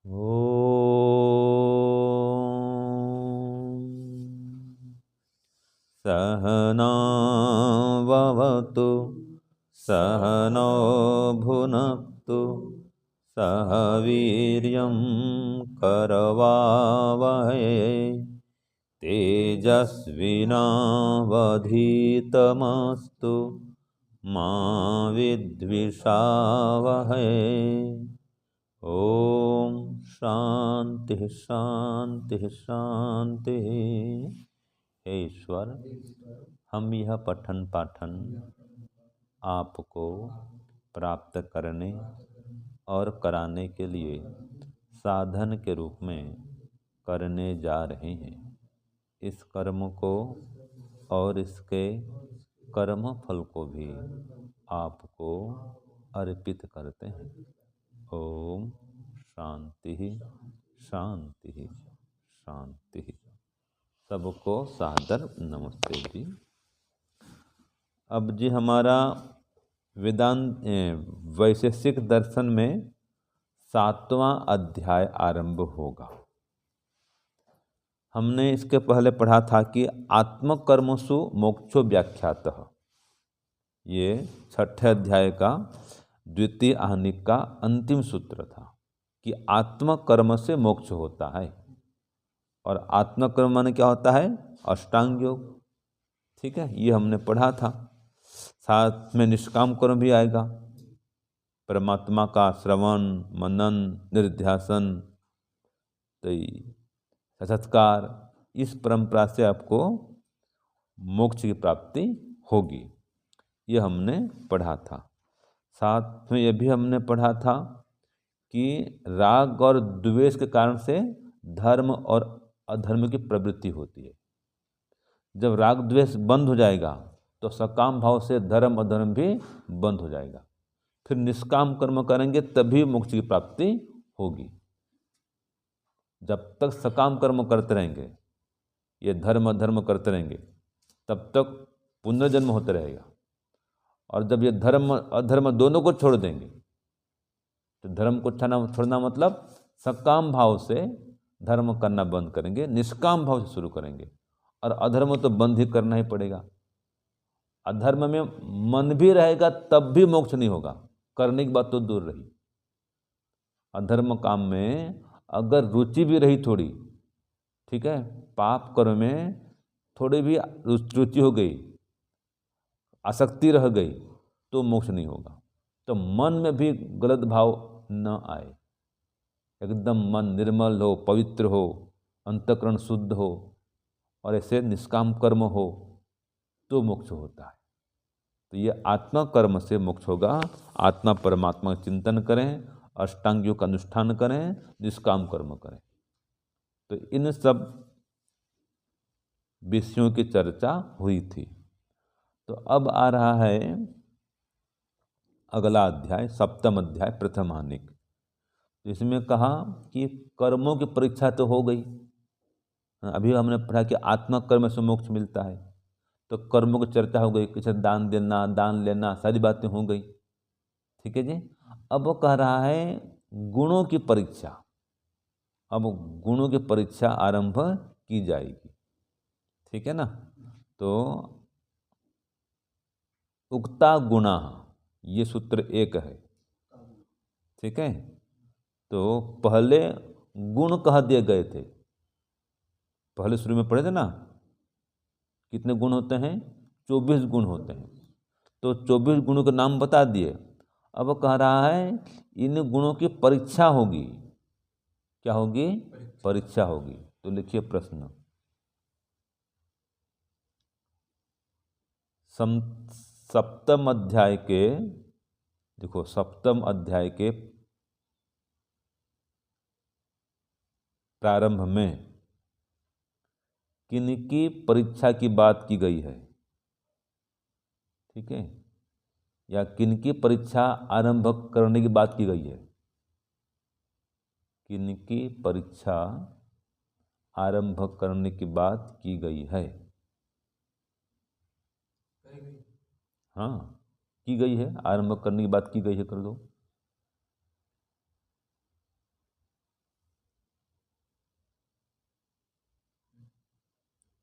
ॐ सहना भवतु सहनौ भुनक्तु सह वीर्यं करवावहै तेजस्विनावधीतमस्तु मा विद्विषावहै। ओम शांति शांति शांति। हे ईश्वर, हम यह पठन पाठन आपको प्राप्त करने और कराने के लिए साधन के रूप में करने जा रहे हैं। इस कर्म को और इसके कर्म फल को भी आपको अर्पित करते हैं। ओम शांति शांति शांति। सबको सादर नमस्ते जी। अब जी हमारा वेदांत वैशेषिक दर्शन में 7वां अध्याय आरंभ होगा। हमने इसके पहले पढ़ा था कि आत्मकर्मसु मोक्षो व्याख्यातः, ये 6ठे अध्याय का द्वितीय आहनिक का अंतिम सूत्र था कि आत्मकर्म से मोक्ष होता है। और आत्मकर्म माने क्या होता है? अष्टांग योग। ठीक है, ये हमने पढ़ा था। साथ में निष्काम कर्म भी आएगा, परमात्मा का श्रवण मनन निधिध्यासन साक्षात्कार। इस परंपरा से आपको मोक्ष की प्राप्ति होगी, यह हमने पढ़ा था। साथ में यह भी हमने पढ़ा था कि राग और द्वेष के कारण से धर्म और अधर्म की प्रवृत्ति होती है। जब राग द्वेष बंद हो जाएगा तो सकाम भाव से धर्म अधर्म भी बंद हो जाएगा। फिर निष्काम कर्म करेंगे तभी मोक्ष की प्राप्ति होगी। जब तक सकाम कर्म करते रहेंगे, ये धर्म अधर्म करते रहेंगे, तब तक पुनर्जन्म होता रहेगा। और जब ये धर्म अधर्म दोनों को छोड़ देंगे, तो धर्म को छोड़ना मतलब सकाम भाव से धर्म करना बंद करेंगे, निष्काम भाव से शुरू करेंगे। और अधर्म तो बंद ही करना ही पड़ेगा। अधर्म में मन भी रहेगा तब भी मोक्ष नहीं होगा, करने की बात तो दूर रही। अधर्म काम में अगर रुचि भी रही थोड़ी, ठीक है, पाप कर्म में थोड़ी भी रुचि हो गई, आसक्ति रह गई, तो मोक्ष नहीं होगा। तो मन में भी गलत भाव न आए, एकदम मन निर्मल हो, पवित्र हो, अंतःकरण शुद्ध हो और ऐसे निष्काम कर्म हो तो मोक्ष होता है। तो ये आत्मा कर्म से मोक्ष होगा। आत्मा परमात्मा का चिंतन करें, अष्टांग योग का अनुष्ठान करें, निष्काम कर्म करें। तो इन सब विषयों की चर्चा हुई थी। तो अब आ रहा है अगला अध्याय, 7वां अध्याय प्रथम आहनिक। तो इसमें कहा कि कर्मों की परीक्षा तो हो गई। अभी हमने पढ़ा कि आत्मा कर्म से मोक्ष मिलता है, तो कर्मों की चर्चा हो गई, किसी दान देना, दान लेना, सारी बातें हो गई। ठीक है जी। अब वो कह रहा है गुणों की परीक्षा। अब गुणों की परीक्षा आरंभ की जाएगी। ठीक है ना। तो उक्ता गुणा, ये सूत्र 1 है। ठीक है। तो पहले गुण कह दिए गए थे, पहले शुरू में पढ़े थे ना, कितने गुण होते हैं? 24 गुण होते हैं। तो 24 गुणों के नाम बता दिए। अब कह रहा है इन गुणों की परीक्षा होगी। क्या होगी? परीक्षा होगी। तो लिखिए प्रश्न। सप्तम अध्याय के, देखो, सप्तम अध्याय के प्रारंभ में किनकी परीक्षा की बात की गई है? ठीक है, या किनकी परीक्षा आरंभ करने की बात की गई है? किनकी परीक्षा आरंभ करने की बात की गई है? हाँ, की गई है, आरंभ करने की बात की गई है, कर दो।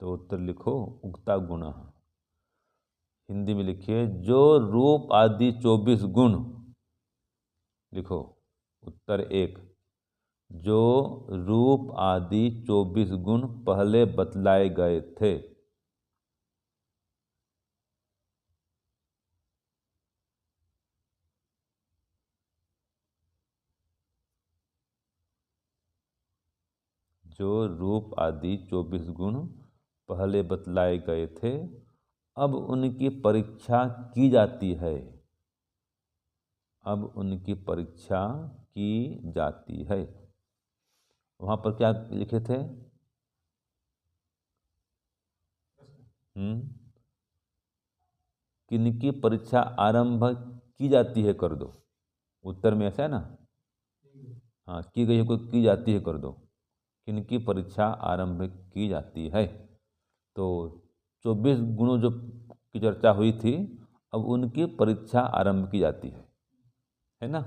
तो उत्तर लिखो उक्ता गुण। हिंदी में लिखिए जो रूप आदि 24 गुण, लिखो उत्तर 1, जो रूप आदि 24 गुण पहले बतलाए गए थे। जो रूप आदि 24 गुण पहले बतलाए गए थे, अब उनकी परीक्षा की जाती है। अब उनकी परीक्षा की जाती है। वहाँ पर क्या लिखे थे? किनकी परीक्षा आरंभ की जाती है कर दो। उत्तर में ऐसा है ना, हाँ की गई है, कोई की जाती है कर दो। किनकी परीक्षा आरंभ की जाती है। तो 24 गुणों जो की चर्चा हुई थी, अब उनकी परीक्षा आरंभ की जाती है ना।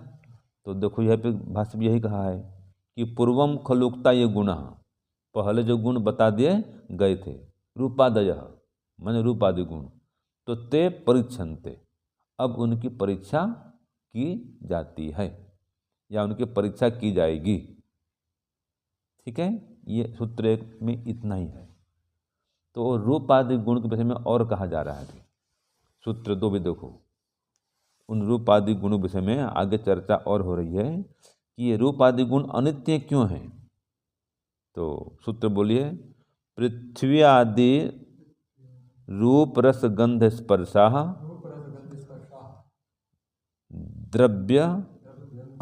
तो देखो यहाँ पे भाष्य में यही कहा है कि पूर्वम खलुक्ता ये गुण, पहले जो गुण बता दिए गए थे, रूपादय माने रूपादि गुण, तो ते परीक्षन्ते, अब उनकी परीक्षा की जाती है या उनकी परीक्षा की जाएगी। ठीक है, ये सूत्र 1 में इतना ही है। तो रूप आदि गुण के विषय में और कहा जा रहा है। सूत्र 2 भी देखो, उन रूप आदि गुणों विषय में आगे चर्चा और हो रही है कि ये रूप आदि गुण अनित्य क्यों हैं। तो सूत्र बोलिए, पृथ्वी आदि रूप रस गंध स्पर्शा द्रव्य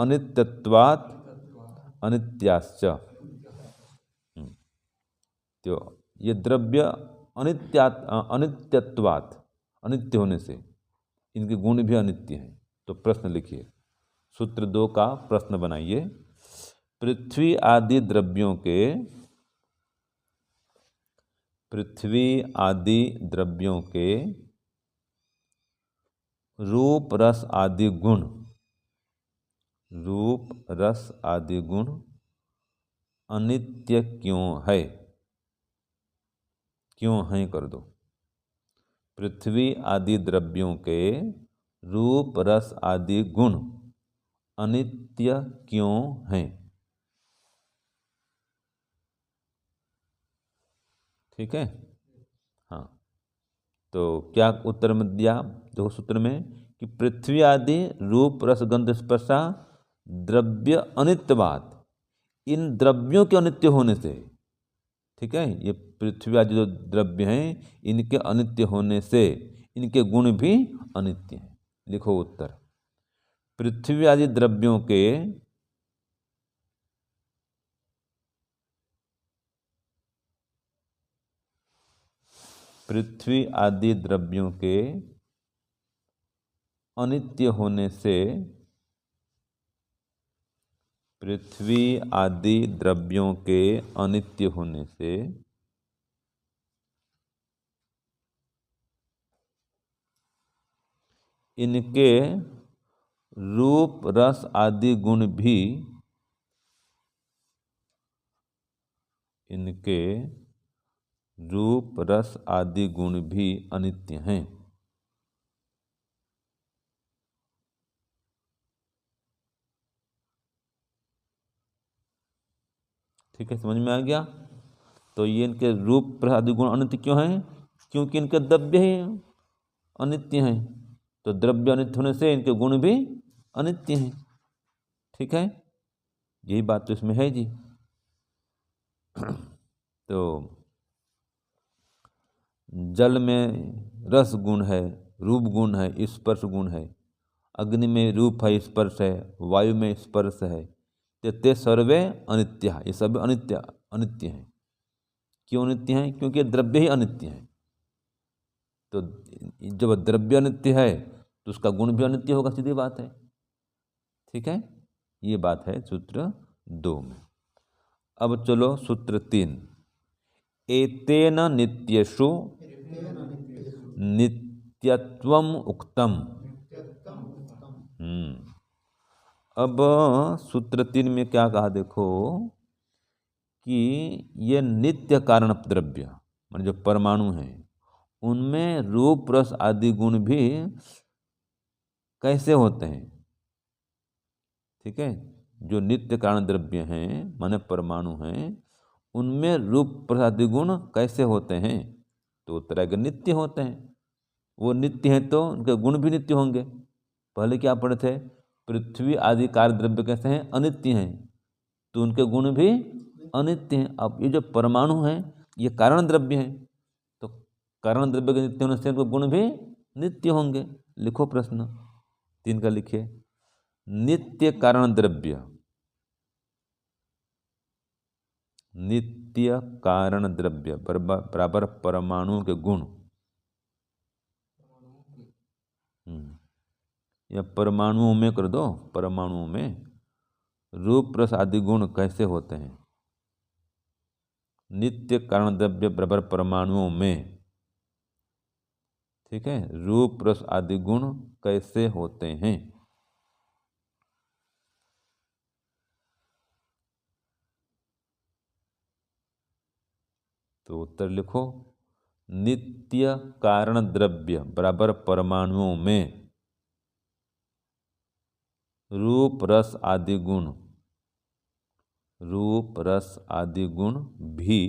अनित्यत्वात् अनित्याश्च। तो ये द्रव्य अनित्यत्वात्, अनित्य होने से इनके गुण भी अनित्य हैं। तो प्रश्न लिखिए, सूत्र 2 का प्रश्न बनाइए। पृथ्वी आदि द्रव्यों के, पृथ्वी आदि द्रव्यों के रूप रस आदि गुण, रूप रस आदि गुण अनित्य क्यों है? क्यों हैं कर दो। पृथ्वी आदि द्रव्यों के रूप रस आदि गुण अनित्य क्यों हैं? ठीक है, हाँ। तो क्या उत्तर में दिया देखो सूत्र में कि पृथ्वी आदि रूप रस गंध स्पर्शा द्रव्य अनित्यवाद, इन द्रव्यों के अनित्य होने से, ठीक है, ये पृथ्वी आदि जो द्रव्य हैं इनके अनित्य होने से इनके गुण भी अनित्य हैं। लिखो उत्तर, पृथ्वी आदि द्रव्यों के पृथ्वी आदि द्रव्यों के अनित्य होने से, पृथ्वी आदि द्रव्यों के अनित्य होने से इनके रूप रस आदि गुण भी, इनके रूप रस आदि गुण भी अनित्य हैं। ठीक है, समझ में आ गया। तो ये इनके रूप रस आदि गुण अनित्य क्यों हैं? क्योंकि इनके द्रव्य ही अनित्य हैं। तो द्रव्य अनित्य होने से इनके गुण भी अनित्य हैं। ठीक है, यही बात तो इसमें है जी। तो जल में रस गुण है, रूप गुण है, स्पर्श गुण है, अग्नि में रूप है, स्पर्श है, वायु में स्पर्श है, ते सर्वे अनित्य, ये सब अनित्य अनित्य हैं। क्यों अनित्य हैं? क्योंकि द्रव्य ही अनित्य है। तो जब द्रव्य अनित्य है तो उसका गुण भी अनित्य होगा, सीधी बात है। ठीक है, ये बात है सूत्र 2 में। अब चलो सूत्र 3, एतेन नित्येषु नित्यत्वम उक्तम। अब सूत्र 3 में क्या कहा देखो कि ये नित्य कारण द्रव्य जो परमाणु हैं उनमें रूप रस आदि गुण भी कैसे होते हैं। ठीक है, जो नित्य कारण द्रव्य हैं माने परमाणु हैं उनमें रूप रस आदि गुण कैसे होते हैं, तो उत्तर है कि नित्य होते हैं। वो नित्य हैं तो उनके गुण भी नित्य होंगे। पहले क्या पढ़े थे, पृथ्वी आदि कार्य द्रव्य कैसे हैं, अनित्य हैं, तो उनके गुण भी अनित्य हैं। अब ये जो परमाणु हैं ये कारण द्रव्य हैं, तो कारण द्रव्य के नित्य होने से उनके गुण भी नित्य होंगे। लिखो प्रश्न 3 का लिखिए, नित्य कारण द्रव्य, नित्य कारण द्रव्य बराबर परमाणु के गुण, या परमाणुओं में कर दो, परमाणुओं में रूप रस आदि गुण कैसे होते हैं। नित्य कारण द्रव्य बराबर परमाणुओं में, ठीक है, रूप रस आदि गुण कैसे होते हैं। तो उत्तर लिखो, नित्य कारण द्रव्य बराबर परमाणुओं में रूप रस आदि गुण, रूप रस आदि गुण भी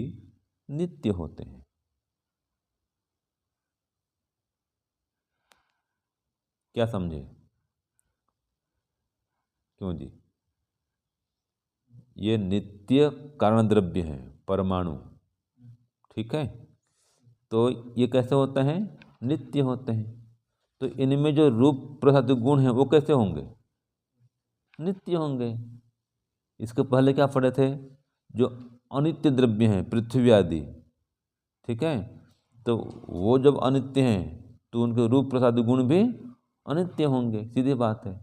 नित्य होते हैं। क्या समझे, क्यों जी, ये नित्य कारण द्रव्य हैं परमाणु, ठीक है, तो ये कैसे होते हैं, नित्य होते हैं। तो इनमें जो रूप रस आदि गुण हैं वो कैसे होंगे, नित्य होंगे। इसके पहले क्या पढ़े थे, जो अनित्य द्रव्य हैं पृथ्वी आदि, ठीक है, तो वो जब अनित्य हैं तो उनके रूप रस आदि गुण भी अनित्य होंगे, सीधी बात है।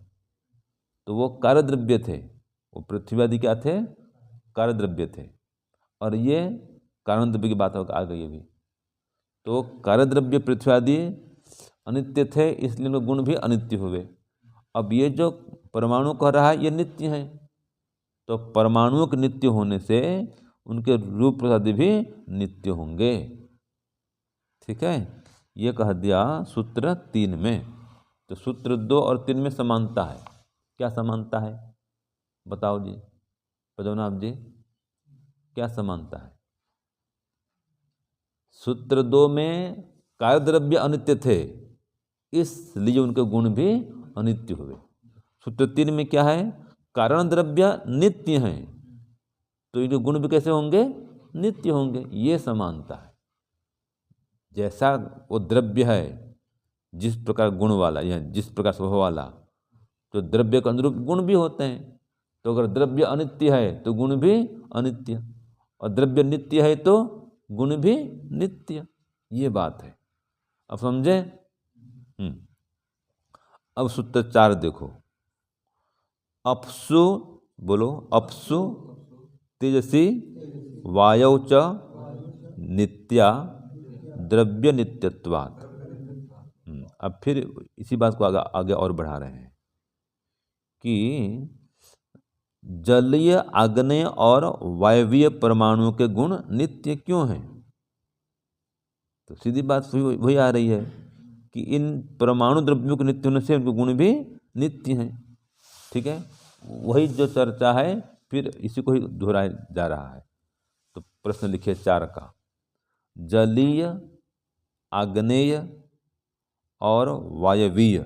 तो वो कार्य द्रव्य थे, वो पृथ्वी आदि क्या थे, कार्य द्रव्य थे, और ये कारण द्रव्य की बात आ गई अभी। तो कार्य द्रव्य पृथ्वी आदि अनित्य थे, इसलिए उनके गुण भी अनित्य हुए। अब ये जो परमाणु कह रहा है ये नित्य है, तो परमाणुओं के नित्य होने से उनके रूप रस आदि भी नित्य होंगे। ठीक है, ये कह दिया सूत्र 3 में। तो सूत्र 2 और 3 में समानता है। क्या समानता है बताओ जी, पद्मनाभ जी, क्या समानता है। सूत्र 2 में कार्य द्रव्य अनित्य थे, इसलिए उनके गुण भी अनित्य हुए। सूत्र 3 में क्या है, कारण द्रव्य नित्य हैं, तो इनके गुण भी कैसे होंगे, नित्य होंगे। ये समानता है। जैसा वो द्रव्य है जिस प्रकार गुण वाला या जिस प्रकार स्वभाव वाला, तो द्रव्य के अनुरूप गुण भी होते हैं। तो अगर द्रव्य अनित्य है तो गुण भी अनित्य, और द्रव्य नित्य है तो गुण भी नित्य। ये बात है, अब समझे। अब सूत्र 4 देखो, अपसु, बोलो अपसु तेजसी वायौ च नित्या द्रव्य नित्यत्वात्। अब फिर इसी बात को आगे और बढ़ा रहे हैं कि जलीय आग्नेय और वायवीय परमाणुओं के गुण नित्य क्यों हैं। तो सीधी बात वही आ रही है कि इन परमाणु द्रव्यों के नित्य होने से उनके गुण भी नित्य हैं। ठीक है, वही जो चर्चा है फिर इसी को ही दोहराया जा रहा है। तो प्रश्न लिखिए 4 का, जलीय आग्नेय और वायवीय,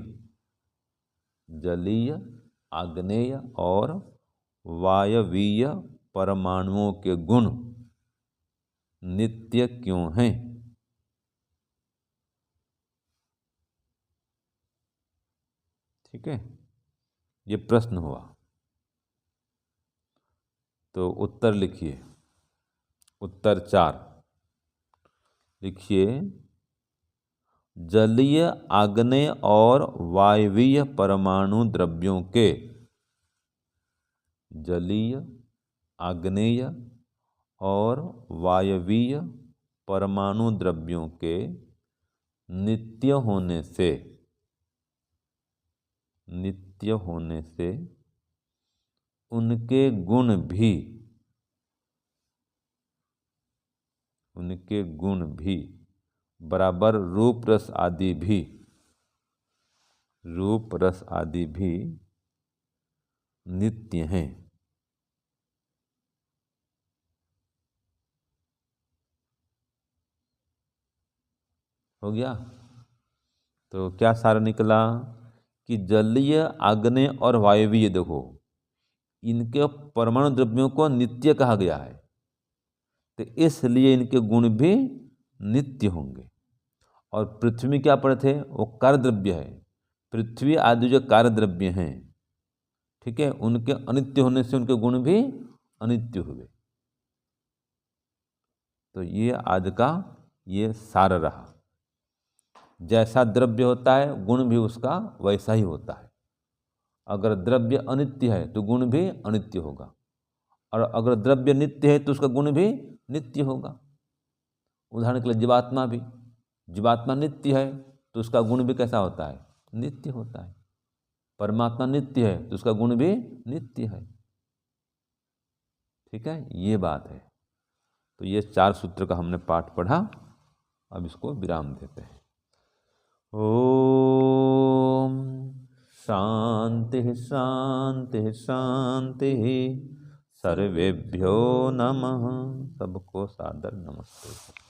जलीय आग्नेय और वायवीय परमाणुओं के गुण नित्य क्यों हैं। ठीक है, ये प्रश्न हुआ। तो उत्तर लिखिए, उत्तर 4 लिखिए, जलीय आग्नेय और वायवीय परमाणु द्रव्यों के, जलीय आग्नेय और वायवीय परमाणु द्रव्यों के नित्य होने से, नित्य होने से उनके गुण भी उनके गुण भी बराबर रूप रस आदि भी, रूप रस आदि भी नित्य हैं। हो गया। तो क्या सार निकला कि जलीय, आग्नेय और वायवीय, देखो इनके परमाणु द्रव्यों को नित्य कहा गया है, तो इसलिए इनके गुण भी नित्य होंगे। और पृथ्वी क्या पड़े थे, वो कार्य द्रव्य है। पृथ्वी आदि जो कार्य द्रव्य हैं, ठीक है, उनके अनित्य होने से उनके गुण भी अनित्य हुए। तो ये आज का ये सार रहा। जैसा द्रव्य होता है गुण भी उसका वैसा ही होता है। अगर द्रव्य अनित्य है तो गुण भी अनित्य होगा, और अगर द्रव्य नित्य है तो उसका गुण भी नित्य होगा। उदाहरण के लिए जीवात्मा भी, जीवात्मा नित्य है तो उसका गुण भी कैसा होता है, नित्य होता है। परमात्मा नित्य है तो उसका गुण भी नित्य है। ठीक है, ये बात है। तो ये 4 सूत्र का हमने पाठ पढ़ा, अब इसको विराम देते हैं। ओम शांति शांति शांति। सर्वेभ्यो नमः। सबको सादर नमस्ते।